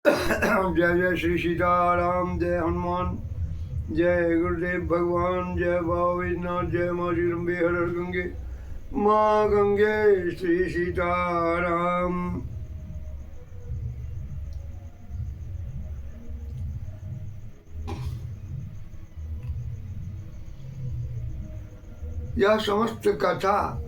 जय जय श्री सीताराम, जय हनुमान, जय गुरुदेव भगवान, जय भावनाथ, जय माँ श्री रंबे हर हर गंगे, माँ गंगे श्री सीताराम। यह समस्त कथा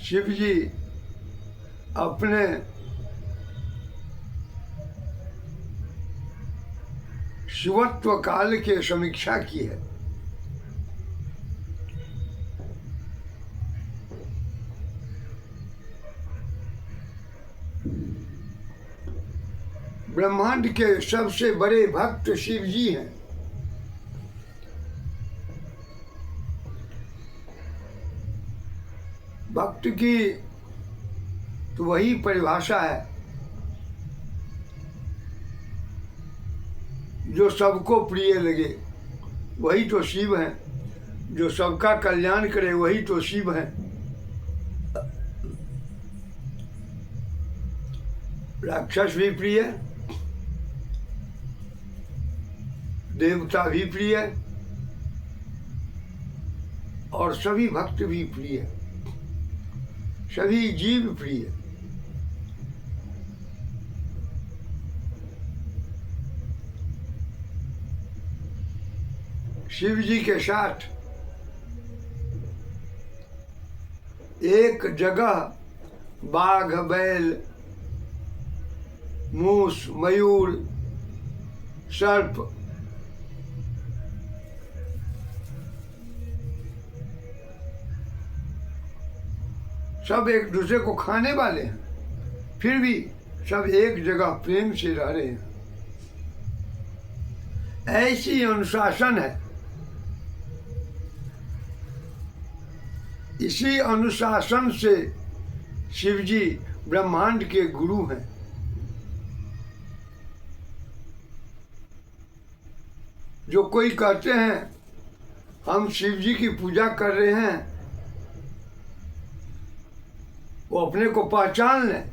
शिव जी अपने शिवत्व काल के समीक्षा की है। ब्रह्मांड के सबसे बड़े भक्त शिव जी हैं। भक्त की तो वही परिभाषा है जो सबको प्रिय लगे, वही तो शिव है। जो सबका कल्याण करे वही तो शिव है। राक्षस भी प्रिय, देवता भी प्रिय और सभी भक्त भी प्रिय, सभी जीव प्रिय। शिव जी के साथ एक जगह बाघ, बैल, मूस, मयूर, सर्प, सब एक दूसरे को खाने वाले हैं, फिर भी सब एक जगह प्रेम से रह रहे हैं। ऐसी अनुशासन है। इसी अनुशासन से शिव जी ब्रह्मांड के गुरु हैं। जो कोई कहते हैं हम शिव जी की पूजा कर रहे हैं, वो अपने को पहचान लें।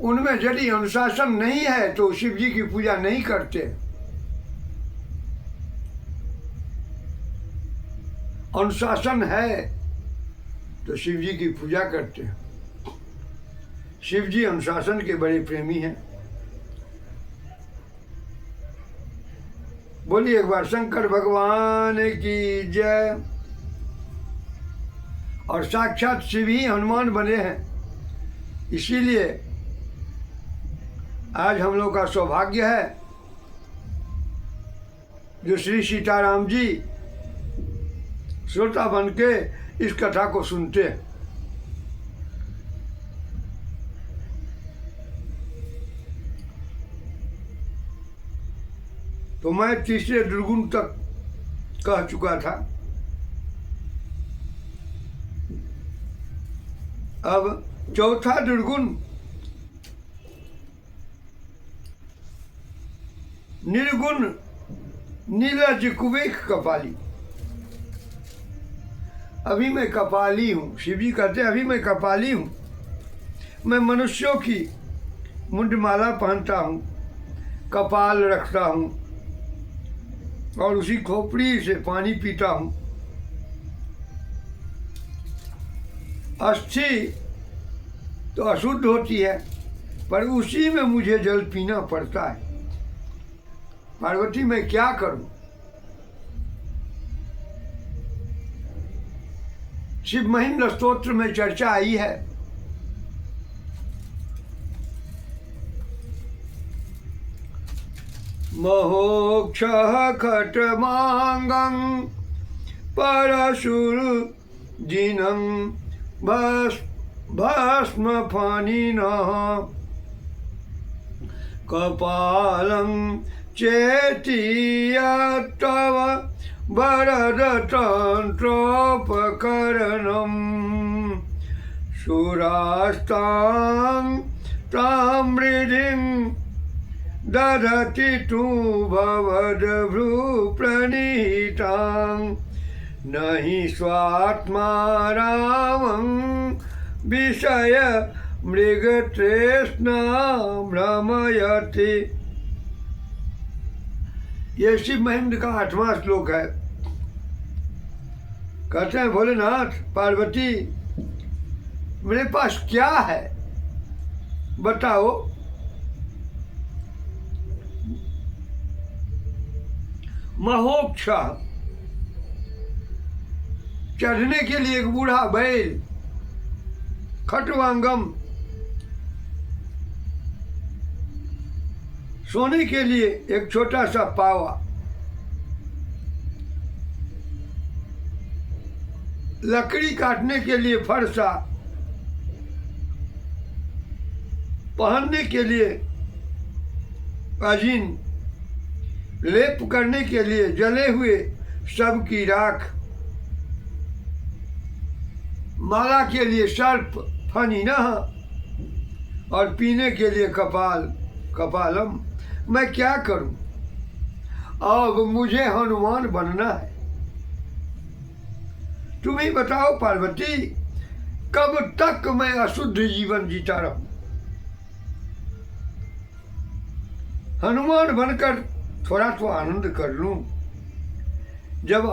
उनमें यदि अनुशासन नहीं है तो शिव जी की पूजा नहीं करते। अनुशासन है तो शिव जी की पूजा करते हैं। शिव जी अनुशासन के बड़े प्रेमी हैं। बोलिए एक बार शंकर भगवान की जय। और साक्षात शिव ही हनुमान बने हैं। इसीलिए आज हम लोग का सौभाग्य है जो श्री सीताराम जी श्रोता बन के इस कथा को सुनते हैं। तो मैं तीसरे दुर्गुण तक कह चुका था। अब चौथा दुर्गुण निर्गुण नीरज कुबेक कपाली। अभी मैं कपाली हूँ। शिव जी कहते हैं अभी मैं कपाली हूँ। मैं मनुष्यों की मुंडमाला पहनता हूँ, कपाल रखता हूँ और उसी खोपड़ी से पानी पीता हूँ। अस्थि तो अशुद्ध होती है पर उसी में मुझे जल पीना पड़ता है। पार्वती मैं क्या करूं? शिव महिम्न स्तोत्र में चर्चा आई है। महोक्ष खटमांगं परशुर जिनं भस्म फानिनः कपालं चेति तव वरदतन्त्रोपकरणं सुरास्तां ताम्रिधिं दधति तु भवद्भ्रूप्रणीतां नहीं स्वात्मा रामं विषय मृग तृष्णा भ्रमयति। ये शिव महेंद्र का 8वां श्लोक है। कहते हैं भोलेनाथ पार्वती मेरे पास क्या है बताओ। महोक्षा चढ़ने के लिए एक बूढ़ा बैल, खटवांगम सोने के लिए एक छोटा सा पावा, लकड़ी काटने के लिए फरसा, पहनने के लिए अजीन, लेप करने के लिए जले हुए सब की राख, माला के लिए सर्प फनीना और पीने के लिए कपालम। मैं क्या करूं? अब मुझे हनुमान बनना है। तुम ही बताओ पार्वती कब तक मैं अशुद्ध जीवन जीता रहूं? हनुमान बनकर थोड़ा तो आनंद कर लूं। जब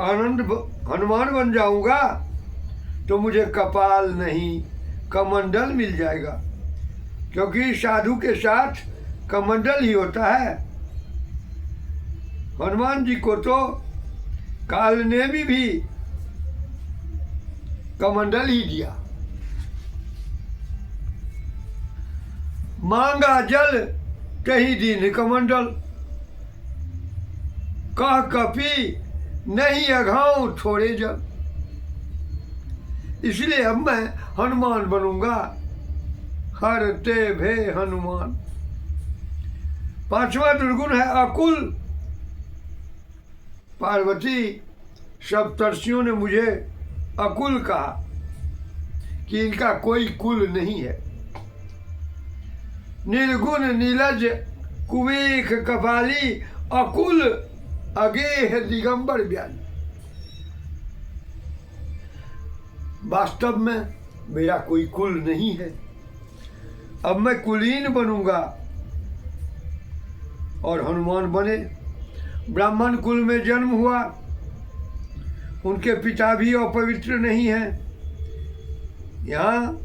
हनुमान बन जाऊंगा तो मुझे कपाल नहीं कमंडल मिल जाएगा, क्योंकि साधु के साथ कमंडल ही होता है। हनुमान जी को तो काल ने भी कमंडल ही दिया। मांगा जल कहीं दीन कमंडल, कह कपी नहीं अघाऊं थोड़े जल। इसलिए अब मैं हनुमान बनूंगा, हर ते भे हनुमान। 5वां दुर्गुण है अकुल। पार्वती सप्तर्षियों ने मुझे अकुल कहा कि इनका कोई कुल नहीं है। निर्गुण नीलज कुवेख कपाली अकुल अगेह दिगंबर ब्याज। वास्तव में मेरा कोई कुल नहीं है। अब मैं कुलीन बनूंगा और हनुमान बने। ब्राह्मण कुल में जन्म हुआ, उनके पिता भी अपवित्र नहीं हैं। यहाँ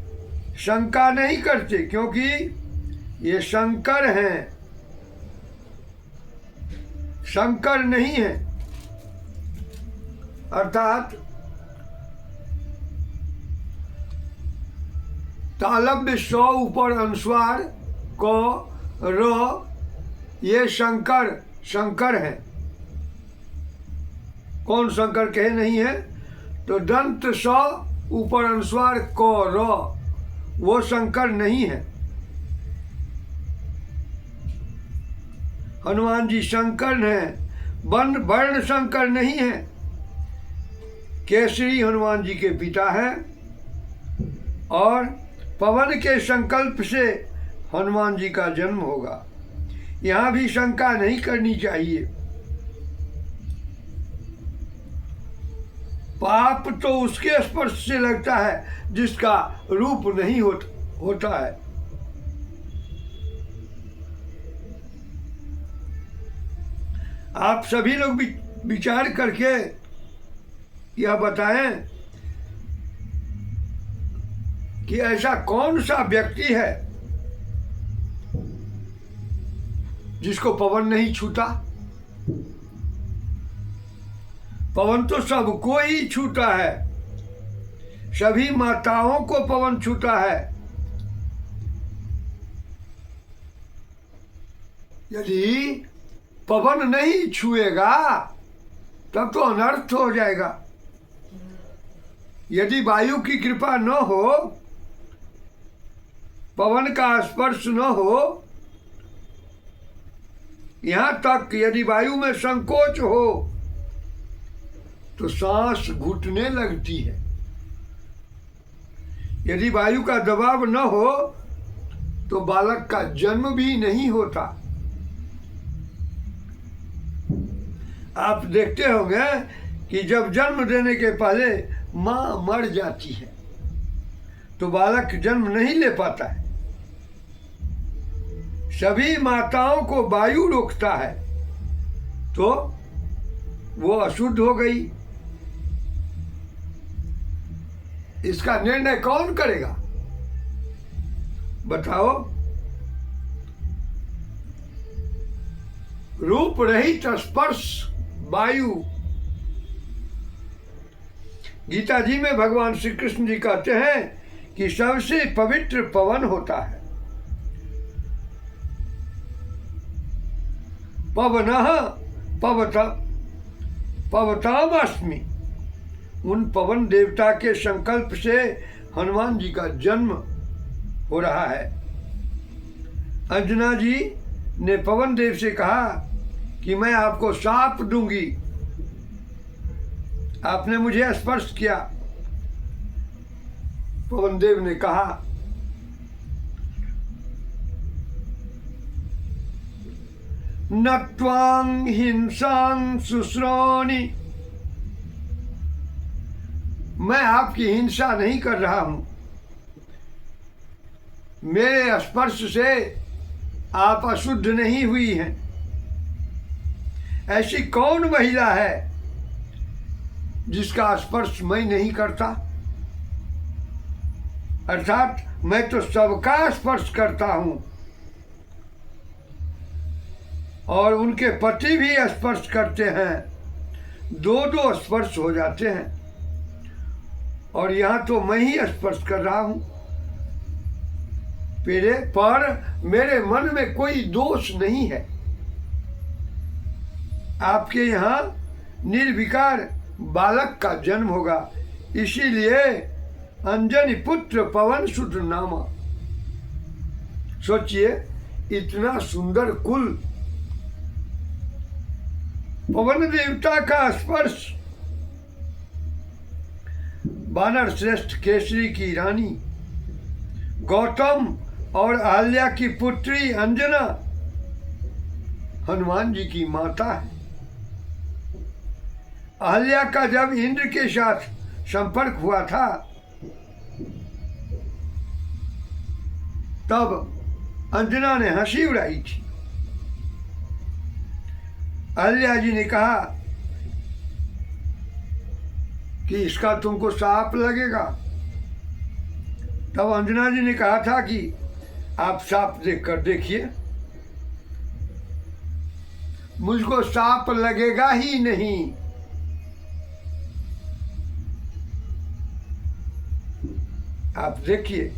शंका नहीं करते क्योंकि ये शंकर हैं, शंकर नहीं है। अर्थात तालव्य 100 ऊपर अनुस्वार को र, ये शंकर है। कौन शंकर कहे नहीं है? तो दंत 100 ऊपर अनुस्वार को र, वो शंकर नहीं है। हनुमान जी शंकर हैं, वर्ण शंकर नहीं है। केसरी हनुमान जी के पिता हैं और पवन के संकल्प से हनुमान जी का जन्म होगा। यहाँ भी शंका नहीं करनी चाहिए। पाप तो उसके स्पर्श से लगता है जिसका रूप नहीं होता है। आप सभी लोग विचार करके यह बताएं कि ऐसा कौन सा व्यक्ति है जिसको पवन नहीं छूता। पवन तो सबको ही छूता है, सभी माताओं को पवन छूता है। यदि पवन नहीं छुएगा तब तो अनर्थ हो जाएगा। यदि वायु की कृपा न हो, पवन का स्पर्श न हो, यहां तक यदि वायु में संकोच हो तो सांस घुटने लगती है। यदि वायु का दबाव न हो तो बालक का जन्म भी नहीं होता। आप देखते होंगे कि जब जन्म देने के पहले माँ मर जाती है तो बालक जन्म नहीं ले पाता है। सभी माताओं को वायु रोकता है तो वो अशुद्ध हो गई। इसका निर्णय कौन करेगा बताओ? रूप रहित स्पर्श वायु। गीता जी में भगवान श्री कृष्ण जी कहते हैं कि सबसे पवित्र पवन होता है। पवनः पवतामस्मि। उन पवन देवता के संकल्प से हनुमान जी का जन्म हो रहा है। अंजना जी ने पवन देव से कहा कि मैं आपको शाप दूंगी, आपने मुझे स्पर्श किया। पवन देव ने कहा न त्वां हिंसां शुश्रोणि। मैं आपकी हिंसा नहीं कर रहा हूं, मेरे स्पर्श से आप अशुद्ध नहीं हुई हैं। ऐसी कौन महिला है जिसका स्पर्श मैं नहीं करता? अर्थात मैं तो सबका स्पर्श करता हूं और उनके पति भी स्पर्श करते हैं, दो दो स्पर्श हो जाते हैं और यहां तो मैं ही स्पर्श कर रहा हूं। मेरे मन में कोई दोष नहीं है। आपके यहाँ निर्विकार बालक का जन्म होगा, इसीलिए अंजनी पुत्र पवन सुत नामा। सोचिए, इतना सुंदर कुल, पवन देवता का स्पर्श, वानर श्रेष्ठ केसरी की रानी, गौतम और अहल्या की पुत्री अंजना हनुमान जी की माता है। अहल्या का जब इंद्र के साथ संपर्क हुआ था तब अंजना ने हंसी उड़ाई थी। अहल्या जी ने कहा कि इसका तुमको शाप लगेगा। तब अंजना जी ने कहा था कि आप शाप देखकर देखिए, मुझको शाप लगेगा ही नहीं। आप देखिए,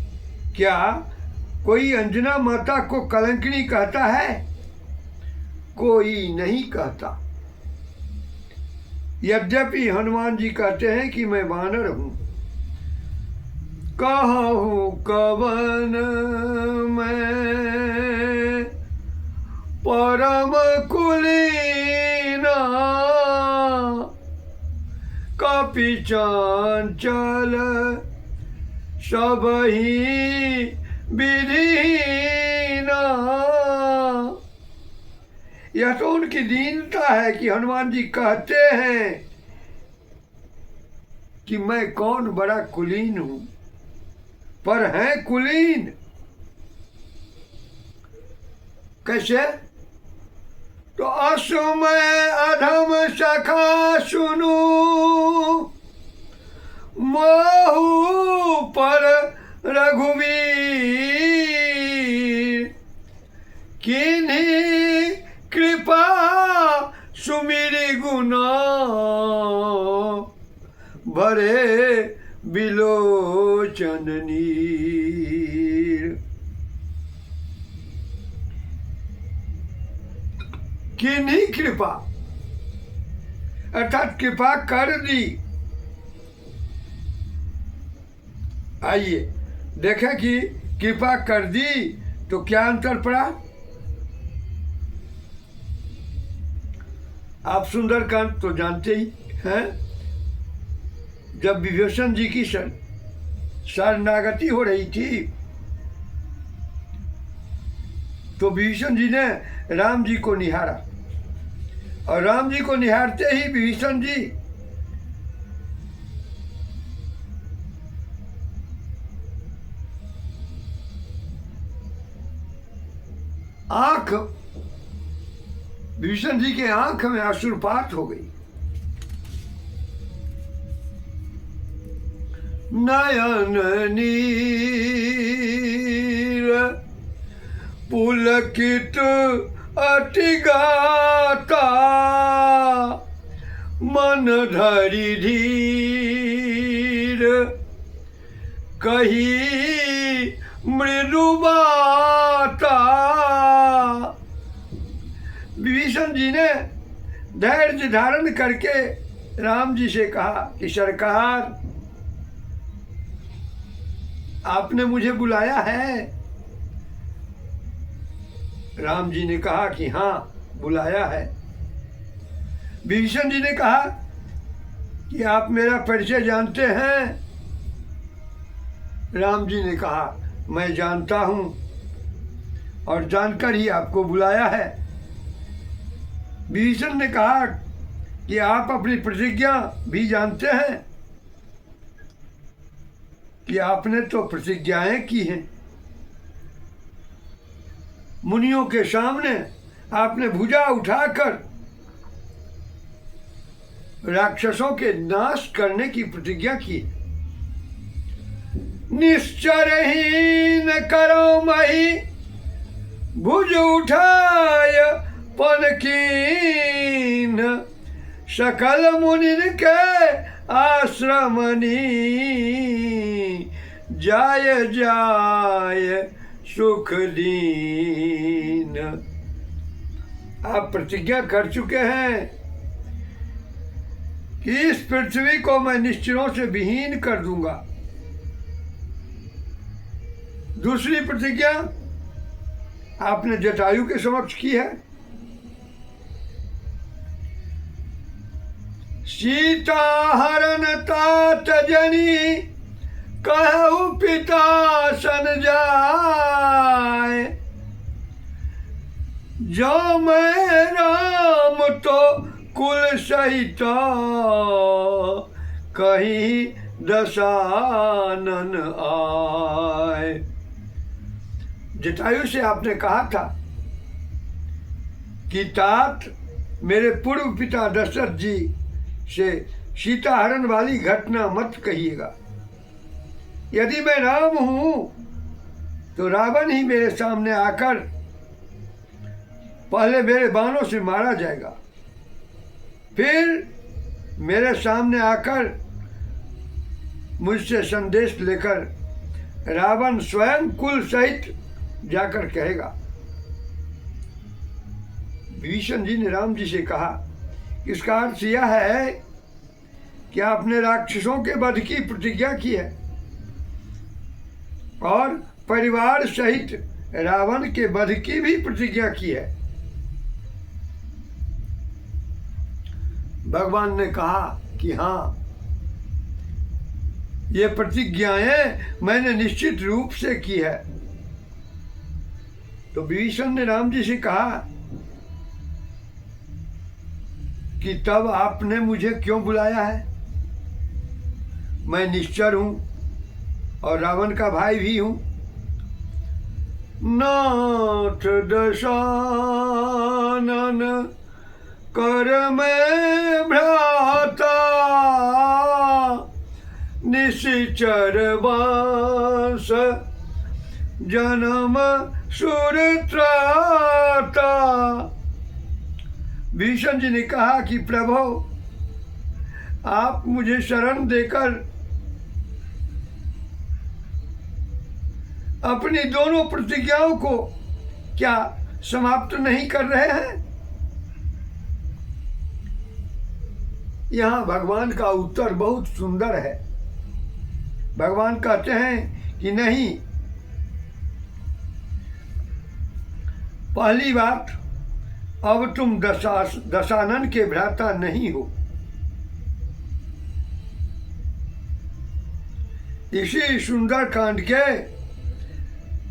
क्या कोई अंजना माता को कलंकिनी कहता है? कोई नहीं कहता। यद्यपि हनुमान जी कहते हैं कि मैं वानर हूं। कहूँ कवन मैं परम कुलीना, कपि चंचल सबहि विधीना। यह तो उनकी दीनता है कि हनुमान जी कहते हैं कि मैं कौन बड़ा कुलीन हूं, पर है कुलीन। कैसे? तो असमय अधम सखा सुनु, मोहु पर रघुवीर, किन्हीं कृपा सुमिरि गुना, भरे बिलोचन नीर। किन्हीं कृपा अर्थात कृपा कर दी। आइए देखें कि कृपा कर दी तो क्या अंतर पड़ा। आप सुंदरकांड तो जानते ही हैं। जब विभीषण जी की शरणागति हो रही थी तो विभीषण जी ने राम जी को निहारा और राम जी को निहारते ही विभीषण जी आंख, विभीषण जी के आंख में अश्रुपात हो गई। नयन नीर पुलकित अति गाता, मन धरि धीर कही मृदु बाता। विभीषण जी ने धैर्य धारण करके राम जी से कहा कि सरकार, आपने मुझे बुलाया है। राम जी ने कहा कि हाँ, बुलाया है। विभीषण जी ने कहा कि आप मेरा परिचय जानते हैं। राम जी ने कहा मैं जानता हूं और जानकर ही आपको बुलाया है। विभीषण ने कहा कि आप अपनी प्रतिज्ञा भी जानते हैं कि आपने तो प्रतिज्ञाएं की हैं। मुनियों के सामने आपने भुजा उठाकर राक्षसों के नाश करने की प्रतिज्ञा की। निश्चरहीन करो मही भुज उठाय पनकीन, सकल मुनिन के आश्रमनी जाय जाय सुख दीन। आप प्रतिज्ञा कर चुके हैं कि इस पृथ्वी को मैं निश्चरों से विहीन कर दूंगा। दूसरी प्रतिज्ञा आपने जटायु के समक्ष की है। सीता हरण तात जनी कहु पिता सन जाए, जो मैं राम तो कुल सहित कहीं दशानन आए। जटायु से आपने कहा था कि तात, मेरे पूर्व पिता दशरथ जी से सीता हरण वाली घटना मत कहिएगा। यदि मैं राम हूं तो रावण ही मेरे सामने आकर पहले मेरे बाणों से मारा जाएगा, फिर मेरे सामने आकर मुझसे संदेश लेकर रावण स्वयं कुल सहित जाकर कहेगा। विभीषण जी ने राम जी से कहा, इसका अर्थ यह है कि आपने राक्षसों के वध की प्रतिज्ञा की है और परिवार सहित रावण के वध की भी प्रतिज्ञा की है। भगवान ने कहा कि हाँ, ये प्रतिज्ञाएं मैंने निश्चित रूप से की है। तो विभीषण ने राम जी से कहा कि तब आपने मुझे क्यों बुलाया है? मैं निश्चर हूं और रावण का भाई भी हूं। नाथ दशानन कर में भ्राता, निशिचर वंश जन्म सुर त्राता। विभीषण जी ने कहा कि प्रभु, आप मुझे शरण देकर अपनी दोनों प्रतिज्ञाओं को क्या समाप्त नहीं कर रहे हैं? यहाँ भगवान का उत्तर बहुत सुंदर है। भगवान कहते हैं कि नहीं, पहली बात, अब तुम दशानन के भ्राता नहीं हो। इसी सुंदर कांड के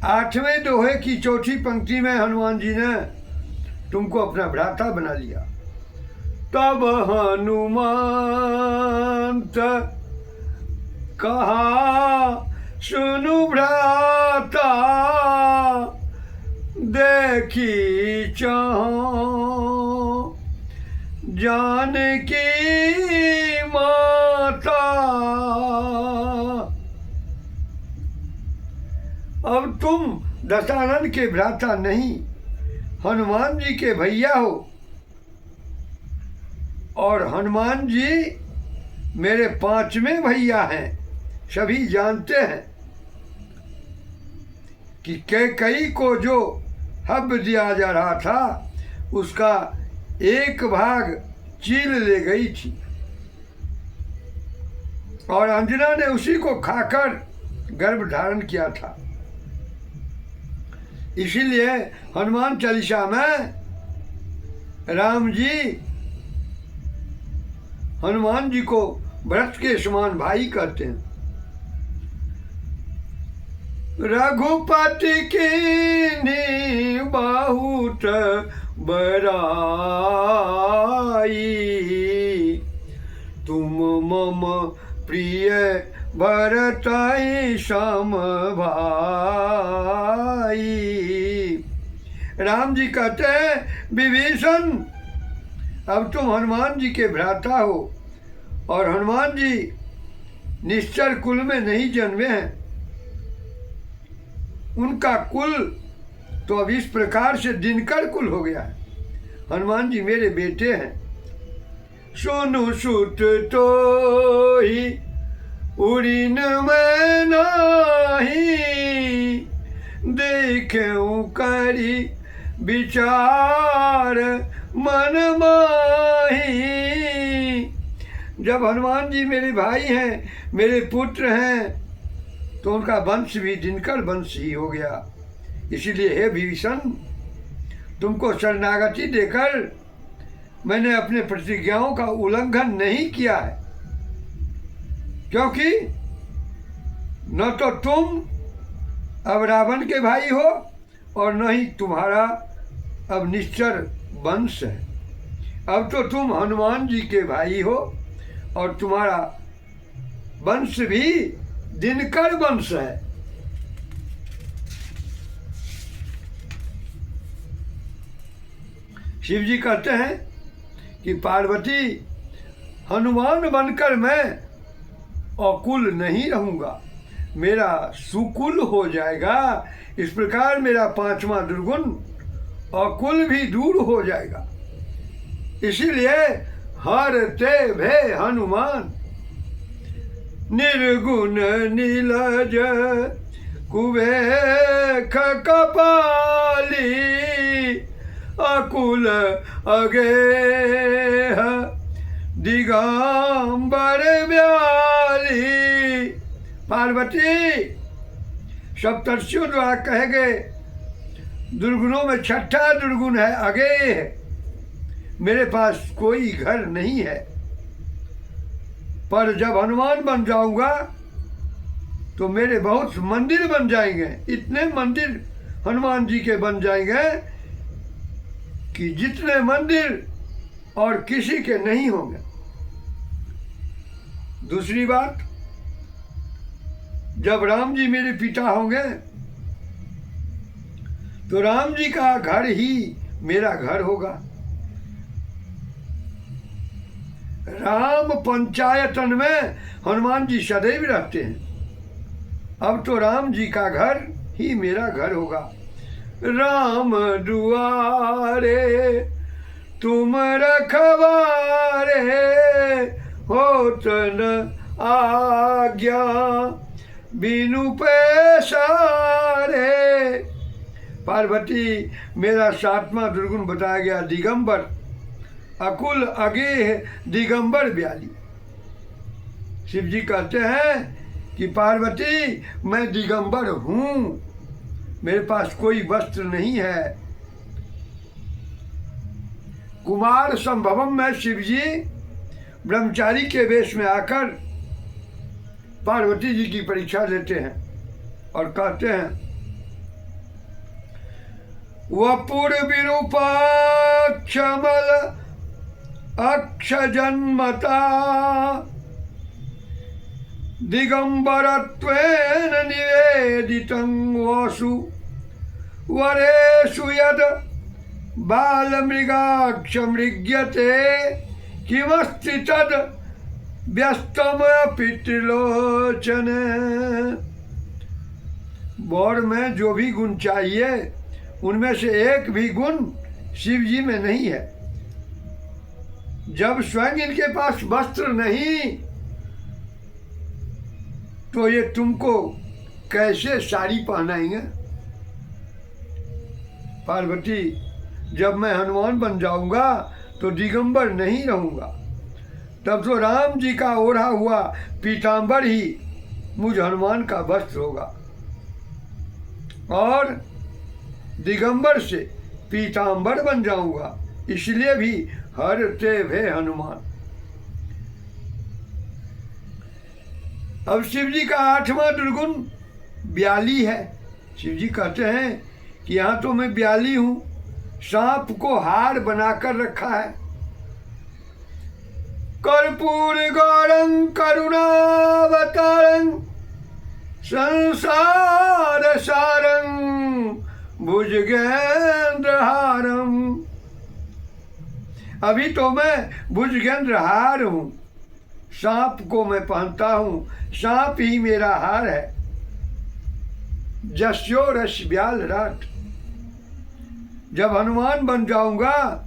8वें दोहे की चौथी पंक्ति में हनुमान जी ने तुमको अपना भ्राता बना लिया। तब हनुमंत कहा सुनु भ्राता, देख देखी चाहो जानकी माता। अब तुम दशानन के भ्राता नहीं, हनुमान जी के भैया हो। और हनुमान जी मेरे पांचवें भैया हैं। सभी जानते हैं कि कैकई को जो हव्य दिया जा रहा था उसका एक भाग चील ले गई थी और अंजना ने उसी को खाकर गर्भ धारण किया था। इसीलिए हनुमान चालीसा में राम जी हनुमान जी को भरत के समान भाई कहते हैं। रघुपति की बहुत बड़ाई, तुम मम प्रिय भरत सम भाई। राम जी कहते हैं विभीषण अब तुम हनुमान जी के भ्राता हो और हनुमान जी निश्चर कुल में नहीं जन्मे हैं। उनका कुल तो अब इस प्रकार से दिनकर कुल हो गया है। हनुमान जी मेरे बेटे हैं। सोनु सुत तो ही उड़ीन में नाही, देखूं करी विचार मन माही। जब हनुमान जी मेरे भाई हैं, मेरे पुत्र हैं, तो उनका वंश भी दिनकर वंश ही हो गया। इसीलिए हे विभीषण, तुमको शरणागति देकर मैंने अपने प्रतिज्ञाओं का उल्लंघन नहीं किया है, क्योंकि न तो तुम अब रावण के भाई हो और न ही तुम्हारा अब निश्चर वंश है। अब तो तुम हनुमान जी के भाई हो और तुम्हारा वंश भी दिनकर वंश है। शिव जी कहते हैं कि पार्वती, हनुमान बनकर मैं अकुल नहीं रहूंगा, मेरा सुकुल हो जाएगा। इस प्रकार मेरा पांचवा दुर्गुण अकुल भी दूर हो जाएगा। इसीलिए हर ते भे हनुमान, निर्गुण नीलज कुबेख कपाली, अकुल अगेह दिगंबर ब्याली। पार्वती, सप्तर्षियों द्वारा कहे गए दुर्गुणों में छठा दुर्गुण है अगेह। मेरे पास कोई घर नहीं है, पर जब हनुमान बन जाऊंगा तो मेरे बहुत मंदिर बन जाएंगे। इतने मंदिर हनुमान जी के बन जाएंगे कि जितने मंदिर और किसी के नहीं होंगे। दूसरी बात, जब राम जी मेरे पिता होंगे तो राम जी का घर ही मेरा घर होगा। राम पंचायतन में हनुमान जी सदैव रहते हैं। अब तो राम जी का घर ही मेरा घर होगा। राम दुआरे तुम रखवारे, होत न आज्ञा बिनु पैसारे। पार्वती, मेरा सातवां दुर्गुण बताया गया दिगंबर, अकुल अगेह दिगंबर ब्याली। शिव जी कहते हैं कि पार्वती, मैं दिगंबर हूं, मेरे पास कोई वस्त्र नहीं है। कुमार संभवम में शिव जी ब्रह्मचारी के वेश में आकर पार्वती जी की परीक्षा लेते हैं और कहते हैं, वपुर विरूपाक्षमल अक्ष जन्मता, दिगंबरत्वेन निवेदितं वसु वरेषु यद बालमृगाक्षमृग्यते किमस्ति तद व्यस्तम पितृलोचन। बौर में जो भी गुण चाहिए उनमें से एक भी गुण शिव जी में नहीं है। जब स्वयं इनके पास वस्त्र नहीं तो ये तुमको कैसे साड़ी पहनाएंगे? पार्वती, जब मैं हनुमान बन जाऊंगा तो दिगंबर नहीं रहूंगा, तब तो राम जी का ओढ़ा हुआ पीतांबर ही मुझ हनुमान का वस्त्र होगा और दिगंबर से पीतांबर बन जाऊंगा। इसलिए भी हरते भे हनुमान। अब शिव जी का 8वां दुर्गुण ब्याली है। शिव जी कहते हैं कि यहाँ तो मैं ब्याली हूँ, सांप को हार बनाकर रखा है। कर्पूर गौरं करुणावतारं संसार सारं भुजगेंद्रहारं। अभी तो मैं भुजगेंद्रहार हूँ, सांप को मैं पहनता हूँ, सांप ही मेरा हार है। जस्यो रस ब्याल रात। जब हनुमान बन जाऊंगा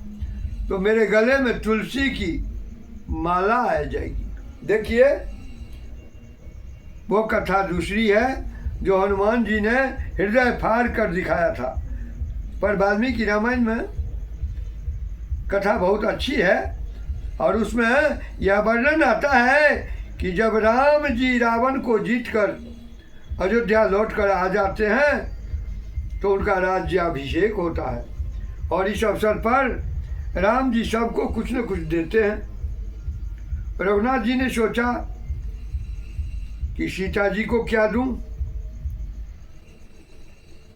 तो मेरे गले में तुलसी की माला आ जाएगी। देखिए, वो कथा दूसरी है जो हनुमान जी ने हृदय फाड़ कर दिखाया था, पर वाल्मीकि रामायण में कथा बहुत अच्छी है और उसमें यह वर्णन आता है कि जब राम जी रावण को जीतकर अयोध्या लौटकर आ जाते हैं तो उनका राज्याभिषेक होता है और इस अवसर पर राम जी सबको कुछ न कुछ देते हैं। रघुनाथ जी ने सोचा कि सीता जी को क्या दूं,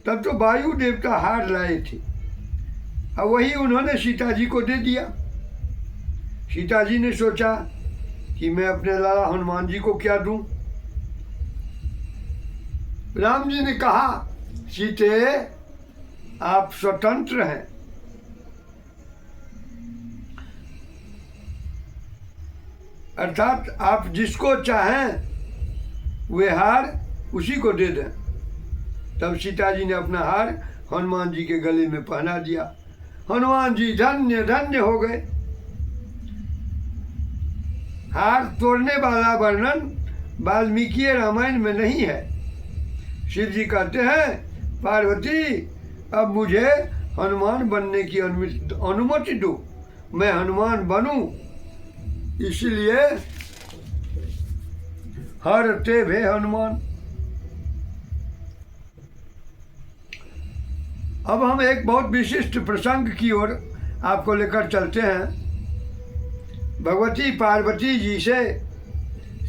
तब तो वायु देवता हार लाए थे, अब वही उन्होंने सीता जी को दे दिया। सीता जी ने सोचा कि मैं अपने लाला हनुमान जी को क्या दूं। राम जी ने कहा, सीते आप स्वतंत्र हैं, अर्थात आप जिसको चाहें वे हार उसी को दे दें। तब सीता जी ने अपना हार हनुमान जी के गले में पहना दिया। हनुमान जी धन्य धन्य हो गए। हार तोड़ने वाला वर्णन वाल्मीकि रामायण में नहीं है। शिव जी कहते हैं, पार्वती अब मुझे हनुमान बनने की अनुमति दो, मैं हनुमान बनूं। इसलिए हरते भे हनुमान। अब हम एक बहुत विशिष्ट प्रसंग की ओर आपको लेकर चलते हैं। भगवती पार्वती जी से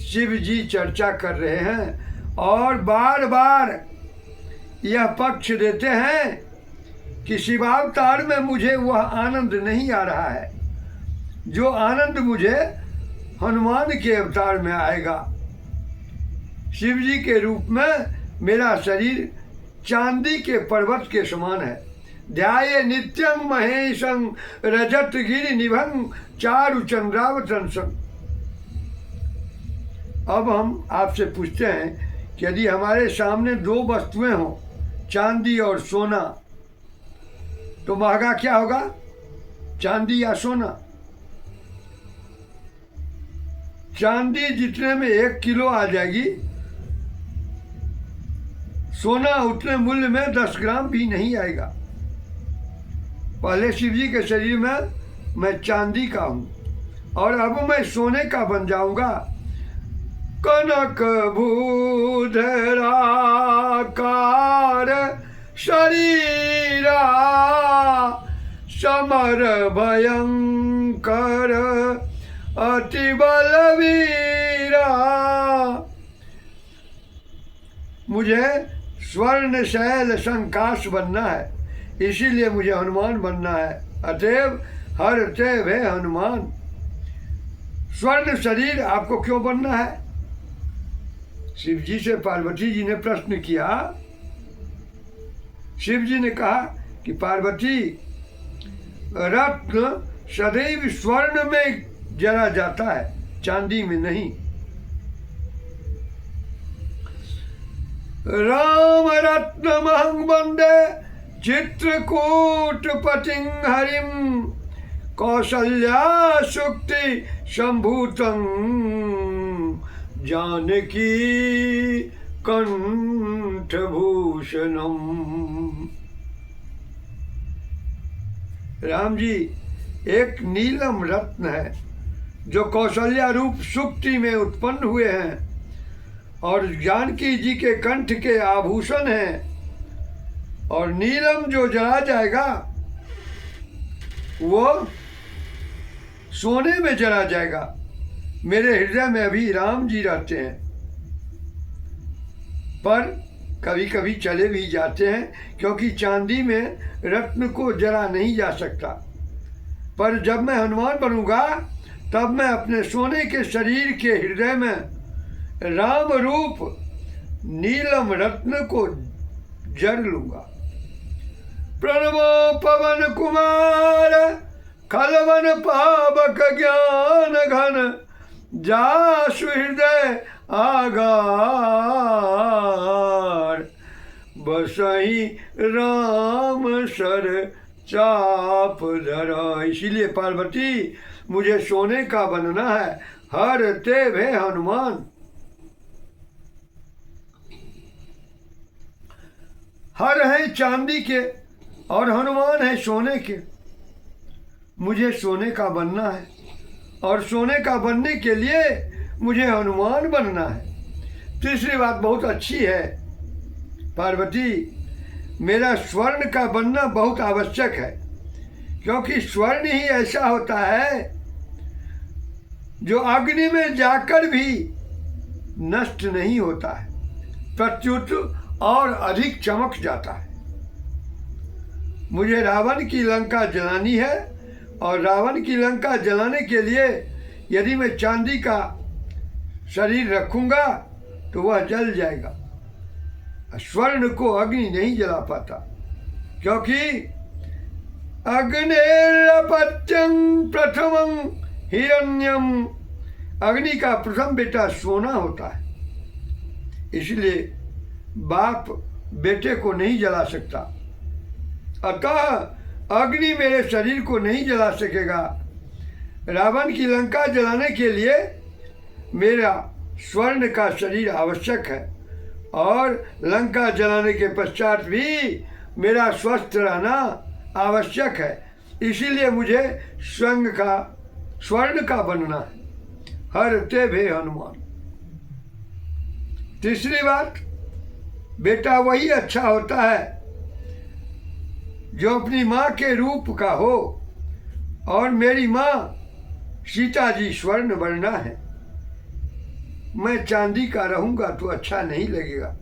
शिव जी चर्चा कर रहे हैं और बार बार यह पक्ष देते हैं कि शिवावतार में मुझे वह आनंद नहीं आ रहा है जो आनंद मुझे हनुमान के अवतार में आएगा। शिव जी के रूप में मेरा शरीर चांदी के पर्वत के समान है। ध्याये नित्यं महेशं रजत गिरि निभं चारु चंद्रावतंसं। अब हम आपसे पूछते हैं कि यदि हमारे सामने दो वस्तुएं हों, चांदी और सोना, तो महंगा क्या होगा, चांदी या सोना? चांदी जितने में 1 किलो आ जाएगी, सोना उतने मूल्य में 10 ग्राम भी नहीं आएगा। पहले शिव जी के शरीर में मैं चांदी का हूं और अब मैं सोने का बन जाऊंगा। कनक भूधराकार शरीरा समर भयंकर अति बलवीरा। मुझे स्वर्ण शैल संकाश बनना है, इसीलिए मुझे हनुमान बनना है। अतएव हरते भे हनुमान। स्वर्ण शरीर आपको क्यों बनना है? शिव जी से पार्वती जी ने प्रश्न किया। शिव जी ने कहा कि पार्वती, रत्न सदैव स्वर्ण में जला जाता है, चांदी में नहीं। राम रत्नमहं वन्दे चित्रकूटपतिं हरिं कौसल्या सुक्ति संभूतं जानकी कंठभूषणम। राम जी एक नीलम रत्न है जो कौशल्या रूप सुक्ति में उत्पन्न हुए हैं और जानकी जी के कंठ के आभूषण हैं। और नीलम जो जला जाएगा वो सोने में जला जाएगा। मेरे हृदय में अभी राम जी रहते हैं, पर कभी कभी चले भी जाते हैं, क्योंकि चांदी में रत्न को जला नहीं जा सकता। पर जब मैं हनुमान बनूंगा तब मैं अपने सोने के शरीर के हृदय में राम रूप नीलम रत्न को जड़ लूंगा। प्रणमो पवन कुमार खलवन पावक ज्ञान घन जासु हृदय आगार बसही राम सर चाप धरा। इसीलिए पार्वती मुझे सोने का बनना है। हर ते भे हनुमान। हर है चांदी के और हनुमान है सोने के। मुझे सोने का बनना है और सोने का बनने के लिए मुझे हनुमान बनना है। तीसरी बात बहुत अच्छी है पार्वती, मेरा स्वर्ण का बनना बहुत आवश्यक है, क्योंकि स्वर्ण ही ऐसा होता है जो अग्नि में जाकर भी नष्ट नहीं होता है, प्रत्युत और अधिक चमक जाता है। मुझे रावण की लंका जलानी है और रावण की लंका जलाने के लिए यदि मैं चांदी का शरीर रखूंगा तो वह जल जाएगा। स्वर्ण को अग्नि नहीं जला पाता, क्योंकि अग्निरपत्यं प्रथमं हिरण्यम। अग्नि का प्रथम बेटा सोना होता है, इसलिए बाप बेटे को नहीं जला सकता। अतः अग्नि मेरे शरीर को नहीं जला सकेगा। रावण की लंका जलाने के लिए मेरा स्वर्ण का शरीर आवश्यक है और लंका जलाने के पश्चात भी मेरा स्वस्थ रहना आवश्यक है। इसीलिए मुझे स्वर्ण का बनना है। हर ते भे हनुमान। तीसरी बात, बेटा वही अच्छा होता है जो अपनी माँ के रूप का हो, और मेरी माँ सीता जी स्वर्ण बनना है। मैं चांदी का रहूंगा तो अच्छा नहीं लगेगा।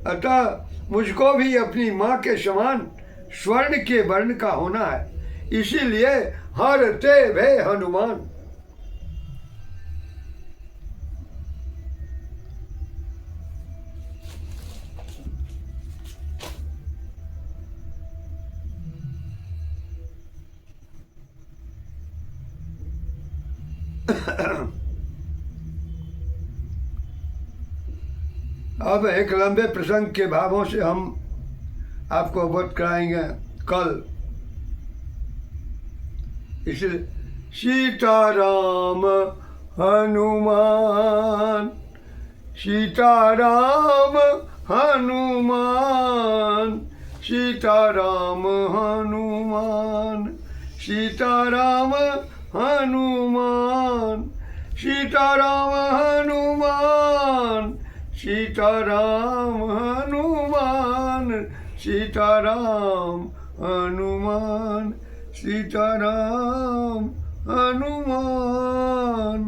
अतः मुझको भी अपनी माँ के समान स्वर्ण के वर्ण का होना है। इसीलिए हर ते भे हनुमान। अब एक लंबे प्रसंग के भावों से हम आपको अवगत कराएंगे कल। इसलिए सीताराम हनुमान, सीताराम हनुमान, सीताराम हनुमान, सीताराम हनुमान, सीताराम हनुमान, सीताराम हनुमान, सीताराम हनुमान, सीताराम हनुमान।